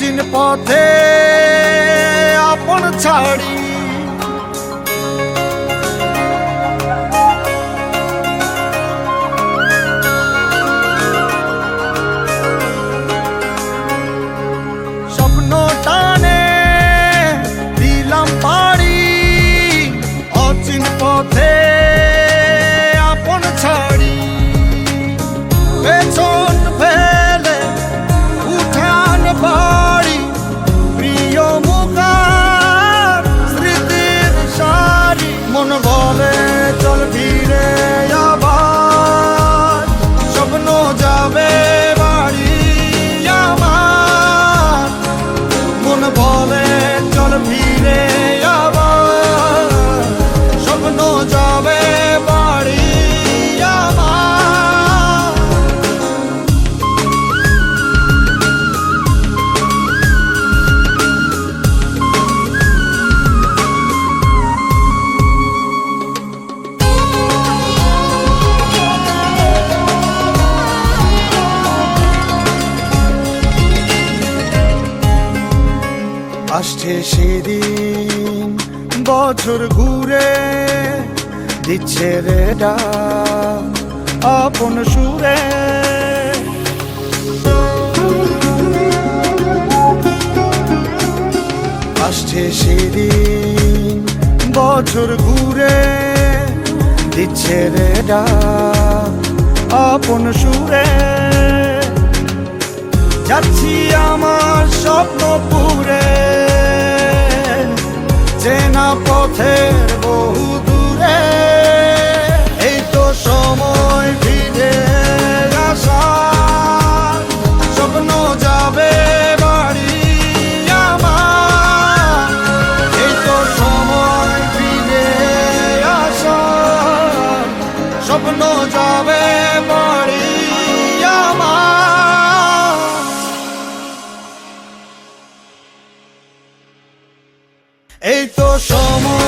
অচিন পথে আপন ছাড়ি স্বপ্ন টানে দিলাম পাড়ি অচিন পথে আপন ছাড়ি পেছন ফেলে উঠান বাড়ি প্রিয় মুখার স্মৃতির সারি মন বলে চল ফিরে আবার স্বপ্ন যাবে বাড়ি আমার মন বলে চল ফিরে আবার স্বপ্ন যাবে বাড়ি আমার আসছে সেদিন বছর ঘুরে দিচ্ছে রে ডাক আপন সুরে আসছে সেদিন বছর ঘুরে দিচ্ছে রে ডাক আপন সুরে যাচ্ছি আমার স্বপ্ন পুরে চেনা পথের বহু দূরে এই তো সময় ফিরে আসার স্বপ্ন যাবে বাড়ি আমার এই তো সময় ফিরে আসার স্বপ্ন যাবে বাড়ি আমার এই তো সময়